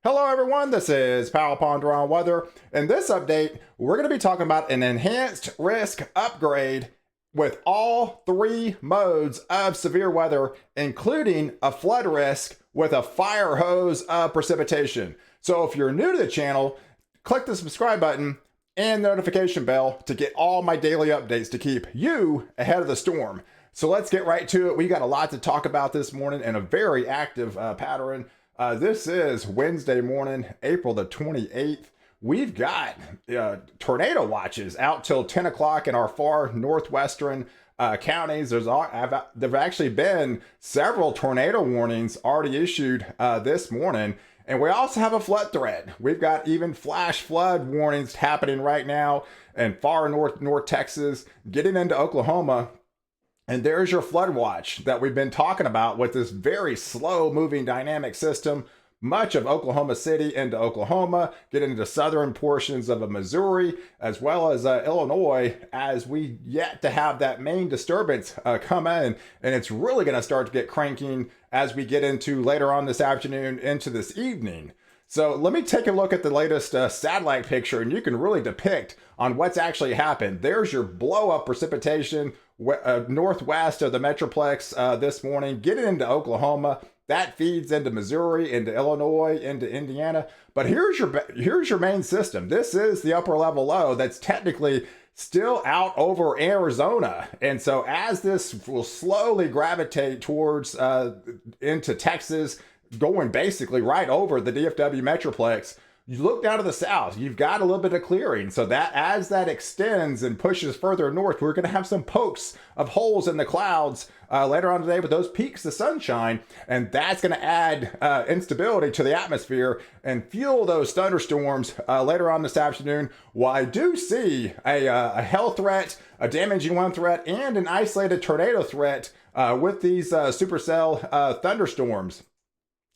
Hello everyone, this is POW Weather. In this update, we're going to be talking about an enhanced risk upgrade with all three modes of severe weather, including a flood risk with a fire hose of precipitation. So if you're new to the channel, click the subscribe button and the notification bell to get all my daily updates to keep you ahead of the storm. So let's get right to it. We got a lot to talk about this morning and a very active pattern. This is Wednesday morning, April the 28th. We've got tornado watches out till 10 o'clock in our far northwestern counties. There've actually been several tornado warnings already issued this morning. And we also have a flood threat. We've got even flash flood warnings happening right now in far north Texas, getting into Oklahoma. And there's your flood watch that we've been talking about with this very slow moving dynamic system. Much of Oklahoma City into Oklahoma, getting into southern portions of Missouri, as well as Illinois, as we yet to have that main disturbance come in. And it's really going to start to get cranking as we get into later on this afternoon into this evening. So let me take a look at the latest satellite picture, and you can really depict on what's actually happened. There's your blow up precipitation northwest of the Metroplex this morning, getting into Oklahoma. That feeds into Missouri, into Illinois, into Indiana. But here's your main system. This is the upper level low that's technically still out over Arizona. And so as this will slowly gravitate towards into Texas, going basically right over the DFW Metroplex, you look down to the south, you've got a little bit of clearing. So that as that extends and pushes further north, we're going to have some pokes of holes in the clouds later on today with those peaks of sunshine. And that's going to add instability to the atmosphere and fuel those thunderstorms later on this afternoon. While I do see a hail threat, a damaging one threat, and an isolated tornado threat with these supercell thunderstorms.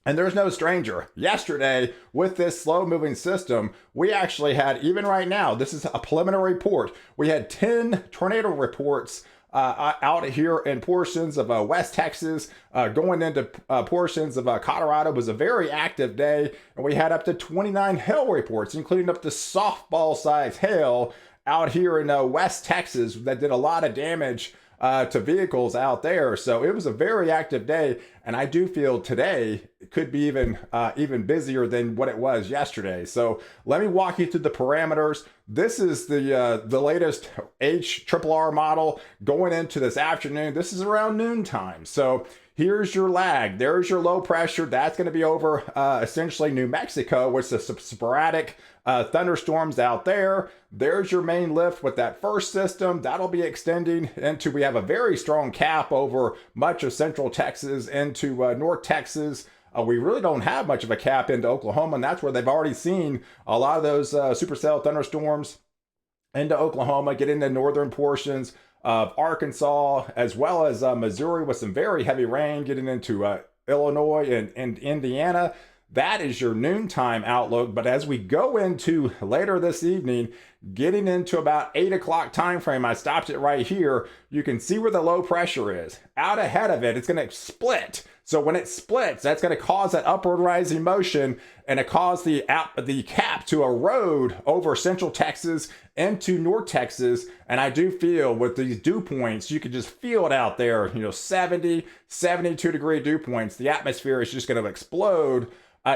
And there's no stranger. Yesterday, with this slow-moving system, we actually had, even right now, this is a preliminary report, we had 10 tornado reports out here in portions of West Texas, going into portions of Colorado. It was a very active day, and we had up to 29 hail reports, including up to softball-sized hail out here in West Texas that did a lot of damage to vehicles out there. So it was a very active day, and I do feel today it could be even busier than what it was yesterday. So let me walk you through the parameters. This is the latest HRRR model going into this afternoon. This is around noontime. So here's your lag. There's your low pressure. That's going to be over essentially New Mexico, with the sporadic thunderstorms out there. There's your main lift with that first system. That'll be extending into, we have a very strong cap over much of central Texas into North Texas. We really don't have much of a cap into Oklahoma, and that's where they've already seen a lot of those supercell thunderstorms into Oklahoma, get into northern portions of Arkansas, as well as Missouri, with some very heavy rain getting into Illinois and Indiana. That is your noontime outlook. But as we go into later this evening, getting into about 8 o'clock time frame, I stopped it right here. You can see where the low pressure is. Out ahead of it, it's going to split. So when it splits, that's going to cause that upward rising motion, and it cause the cap to erode over central Texas into North Texas. And I do feel with these dew points, you can just feel it out there, 70, 72 degree dew points. The atmosphere is just going to explode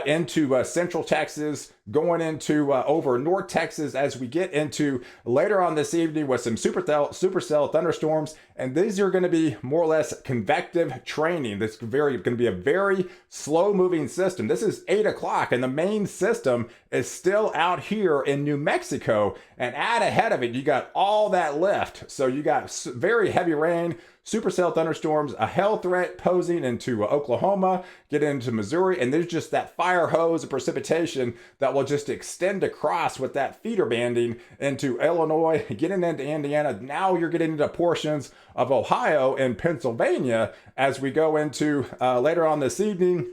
into central Texas, going into over North Texas as we get into later on this evening with some supercell thunderstorms. And these are going to be more or less convective training. This is going to be a very slow moving system. This is 8 o'clock, and the main system is still out here in New Mexico. And out ahead of it, you got all that lift. So you got very heavy rain, supercell thunderstorms, a hail threat posing into Oklahoma, get into Missouri, and there's just that fire hose of precipitation that will just extend across with that feeder banding into Illinois, getting into Indiana. Now you're getting into portions of Ohio and Pennsylvania as we go into later on this evening.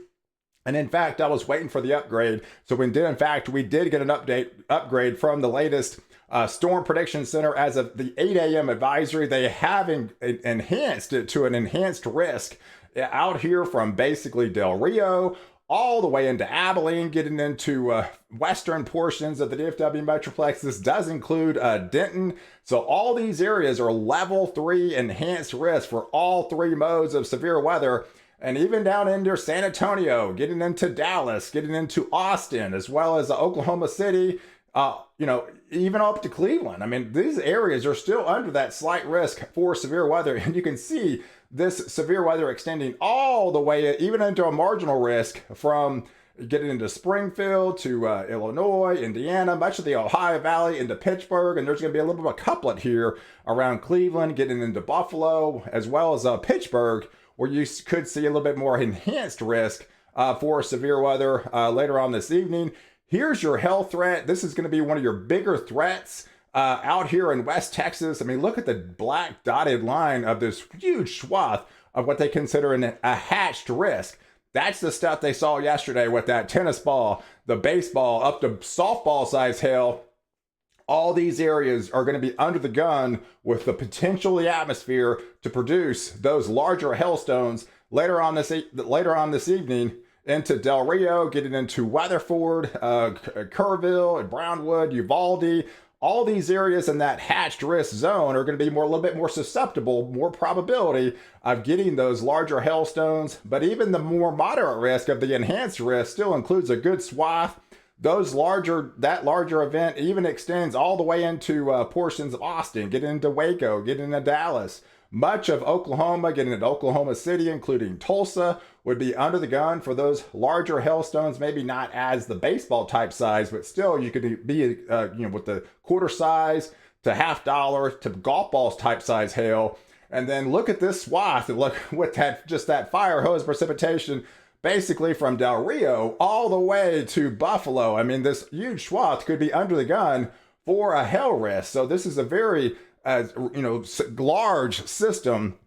And in fact, I was waiting for the upgrade. So we did get an upgrade from the latest Storm Prediction Center as of the 8 a.m. advisory. They have enhanced it to an enhanced risk out here from basically Del Rio all the way into Abilene, getting into western portions of the DFW Metroplex. This does include Denton. So all these areas are level 3 enhanced risk for all 3 modes of severe weather. And even down into San Antonio, getting into Dallas, getting into Austin, as well as Oklahoma City, even up to Cleveland. I mean, these areas are still under that slight risk for severe weather. And you can see this severe weather extending all the way, even into a marginal risk from getting into Springfield to Illinois, Indiana, much of the Ohio Valley, into Pittsburgh. And there's going to be a little bit of a couplet here around Cleveland, getting into Buffalo, as well as Pittsburgh, where you could see a little bit more enhanced risk for severe weather later on this evening. Here's your hail threat. This is going to be one of your bigger threats out here in West Texas. I mean, look at the black dotted line of this huge swath of what they consider a hatched risk. That's the stuff they saw yesterday with that tennis ball, the baseball, up to softball size hail. All these areas are going to be under the gun with the potential of the atmosphere to produce those larger hailstones later on this evening into Del Rio, getting into Weatherford, Kerrville, Brownwood, Uvalde. All these areas in that hatched risk zone are going to be a little bit more susceptible, more probability of getting those larger hailstones. But even the more moderate risk of the enhanced risk still includes a good swath. That larger event even extends all the way into portions of Austin, getting into Waco, getting into Dallas. Much of Oklahoma, getting into Oklahoma City, including Tulsa, would be under the gun for those larger hailstones. Maybe not as the baseball type size, but still you could be, with the quarter size to $50 to golf balls type size hail. And then look at this swath. Look with that fire hose precipitation, basically from Del Rio all the way to Buffalo. I mean, this huge swath could be under the gun for a hail risk. So this is a very large system,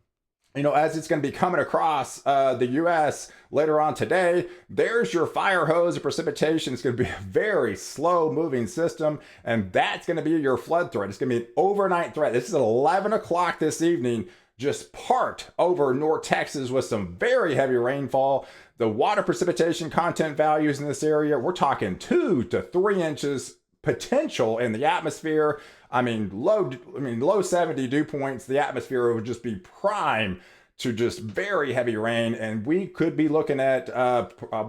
as it's going to be coming across the U.S. later on today. There's your fire hose of precipitation. It's going to be a very slow moving system, and that's going to be your flood threat. It's going to be an overnight threat. This is at 11 o'clock this evening, just parked over North Texas with some very heavy rainfall. The water precipitation content values in this area, we're talking 2 to 3 inches potential in the atmosphere. Low 70 dew points. The atmosphere would just be prime to just very heavy rain, and we could be looking at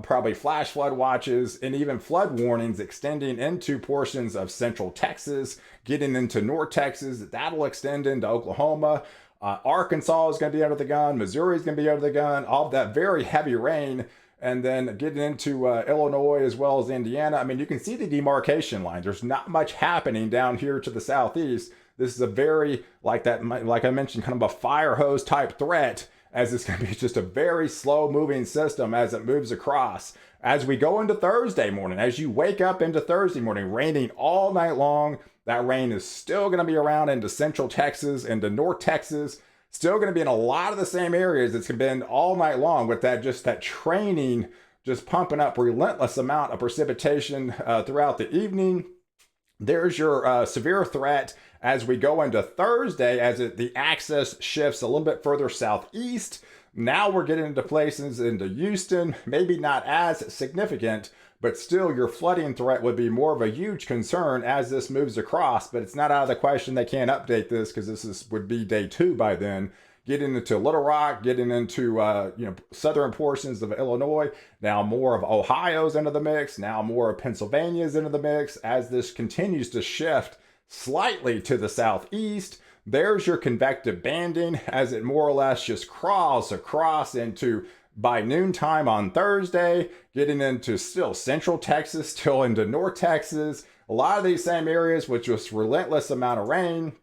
probably flash flood watches and even flood warnings extending into portions of central Texas, getting into North Texas. That'll extend into Oklahoma. Arkansas is going to be under the gun. Missouri is going to be under the gun. All of that very heavy rain. And then getting into Illinois as well as Indiana. I mean, you can see the demarcation line. There's not much happening down here to the southeast. This is a very, like I mentioned, kind of a fire hose type threat, as it's going to be just a very slow moving system as it moves across. As we go into Thursday morning, as you wake up into Thursday morning, raining all night long. That rain is still going to be around into central Texas, into North Texas. Still going to be in a lot of the same areas it's been all night long, with that training just pumping up relentless amount of precipitation throughout the evening. There's your severe threat as we go into Thursday, as the axis shifts a little bit further southeast. Now we're getting into places into Houston, maybe not as significant, but still your flooding threat would be more of a huge concern as this moves across. But it's not out of the question they can't update this, because would be day 2 by then. Getting into Little Rock, getting into southern portions of Illinois. Now more of Ohio's into the mix. Now more of Pennsylvania's into the mix as this continues to shift slightly to the southeast. There's your convective banding as it more or less just crawls across into, by noontime on Thursday, getting into still central Texas, still into North Texas. A lot of these same areas with just relentless amount of rain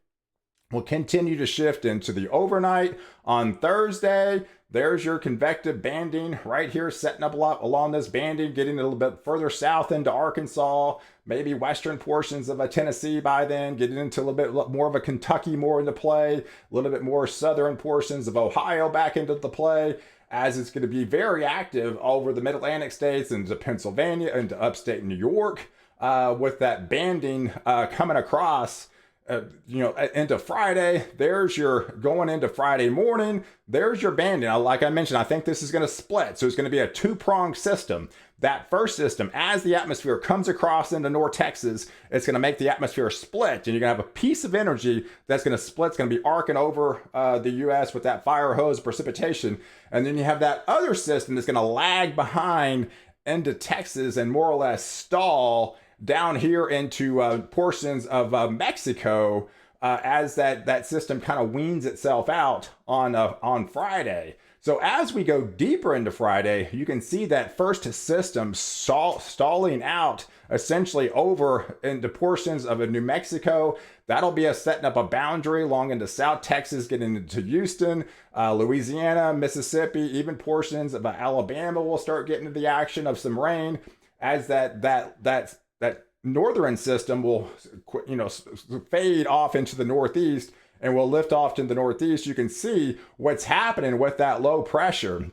will continue to shift into the overnight on Thursday. There's your convective banding right here, setting up a lot along this banding, getting a little bit further south into Arkansas, maybe western portions of Tennessee by then, getting into a little bit more of a Kentucky more into play, a little bit more southern portions of Ohio back into the play, as it's going to be very active over the mid-Atlantic states into Pennsylvania, into upstate New York, with that banding coming across into Friday. There's your going into Friday morning. There's your banding. Like I mentioned, I think this is going to split. So it's going to be a two-pronged system. That first system, as the atmosphere comes across into North Texas, it's going to make the atmosphere split. And you're going to have a piece of energy that's going to split. It's going to be arcing over the U.S. with that fire hose precipitation. And then you have that other system that's going to lag behind into Texas and more or less stall down here into portions of Mexico as that system kind of weans itself out on Friday. So as we go deeper into Friday, you can see that first system stalling out essentially over into portions of New Mexico. That'll be setting up a boundary along into South Texas, getting into Houston, Louisiana, Mississippi, even portions of Alabama will start getting into the action of some rain as that northern system will fade off into the northeast and will lift off to the northeast. You can see what's happening with that low pressure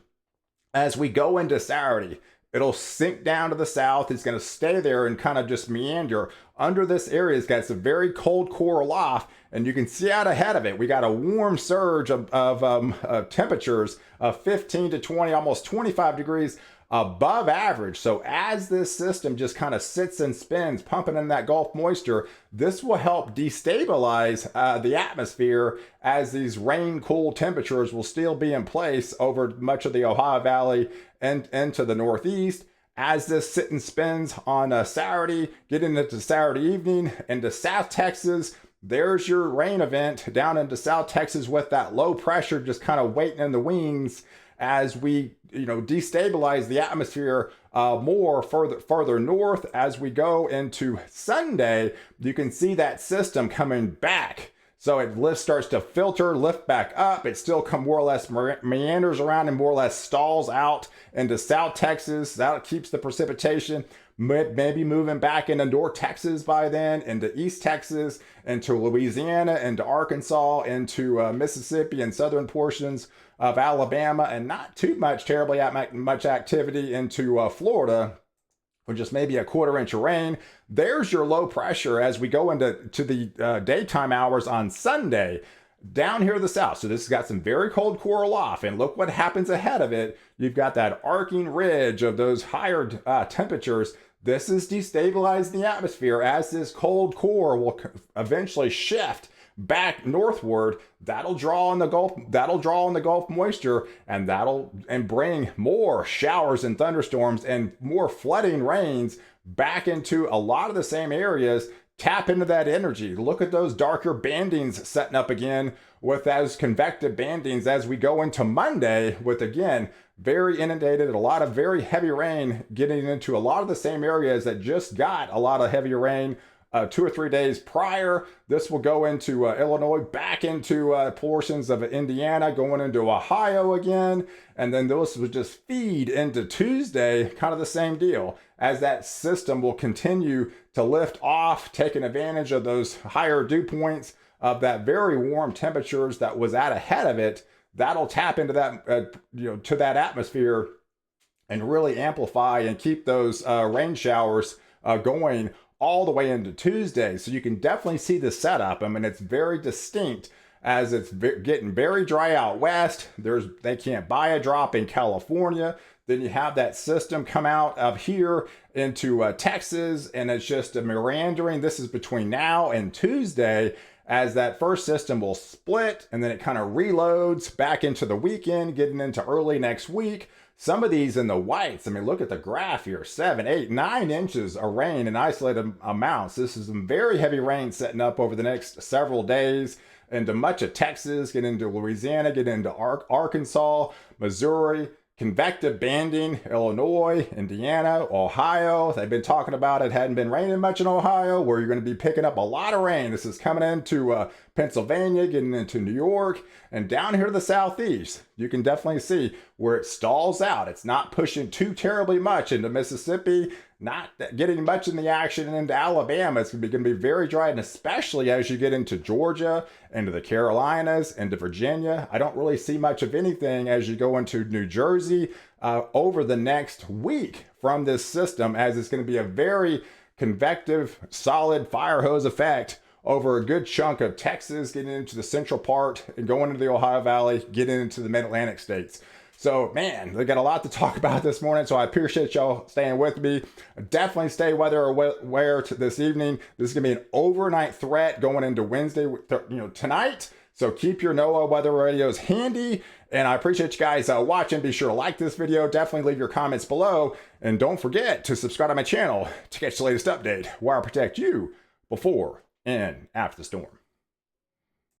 as we go into Saturday. It'll sink down to the south. It's going to stay there and kind of just meander under this area. It's got some very cold core aloft, and you can see out ahead of it, we got a warm surge of temperatures of 15 to 20, almost 25 degrees above average. So as this system just kind of sits and spins, pumping in that Gulf moisture, this will help destabilize the atmosphere as these rain cool temperatures will still be in place over much of the Ohio Valley and into the Northeast. As this sit and spins on Saturday, getting into Saturday evening into South Texas, there's your rain event down into South Texas with that low pressure just kind of waiting in the wings as we destabilize the atmosphere more further north. As we go into Sunday, you can see that system coming back. So it starts to filter, lift back up. It still more or less meanders around and more or less stalls out into South Texas. That keeps the precipitation. Maybe moving back into North Texas by then, into East Texas, into Louisiana, into Arkansas, into Mississippi and southern portions of Alabama, and not too much terribly much activity into Florida, or just maybe a quarter inch of rain. There's your low pressure as we go into the daytime hours on Sunday. Down here to the south. So this has got some very cold core aloft, and look what happens ahead of it. You've got that arcing ridge of those higher temperatures. This is destabilizing the atmosphere as this cold core will eventually shift back northward. That'll draw in the Gulf moisture, and bring more showers and thunderstorms and more flooding rains back into a lot of the same areas. Tap into that energy. Look at those darker bandings setting up again with those convective bandings as we go into Monday with, again, very inundated, a lot of very heavy rain getting into a lot of the same areas that just got a lot of heavy rain 2 or 3 days prior. This will go into Illinois, back into portions of Indiana, going into Ohio again. And then those will just feed into Tuesday, kind of the same deal, as that system will continue to lift off, taking advantage of those higher dew points of that very warm temperatures that was out ahead of it. That'll tap into that, to that atmosphere and really amplify and keep those rain showers going all the way into Tuesday. So you can definitely see the setup. I mean, it's very distinct as it's getting very dry out west. They can't buy a drop in California. Then you have that system come out of here into Texas, and it's just a meandering. This is between now and Tuesday, as that first system will split, and then it kind of reloads back into the weekend, getting into early next week. Some of these in the whites, I mean, look at the graph here, 7, 8, 9 inches of rain in isolated amounts. This is some very heavy rain setting up over the next several days into much of Texas, get into Louisiana, get into Arkansas, Missouri, convective banding, Illinois, Indiana, Ohio. They've been talking about it hadn't been raining much in Ohio, where you're going to be picking up a lot of rain. This is coming into Pennsylvania, getting into New York, and down here to the southeast. You can definitely see where it stalls out. It's not pushing too terribly much into Mississippi, not getting much in the action, and into Alabama. It's going to be very dry, and especially as you get into Georgia, into the Carolinas, into Virginia. I don't really see much of anything as you go into New Jersey over the next week from this system, as it's going to be a very convective, solid fire hose effect over a good chunk of Texas, getting into the central part and going into the Ohio Valley, getting into the mid-Atlantic states. So, man, we got a lot to talk about this morning, so I appreciate y'all staying with me. Definitely stay weather aware this evening. This is going to be an overnight threat going into Wednesday, tonight. So keep your NOAA weather radios handy, and I appreciate you guys watching. Be sure to like this video. Definitely leave your comments below, and don't forget to subscribe to my channel to catch the latest update where I protect you before and after the storm.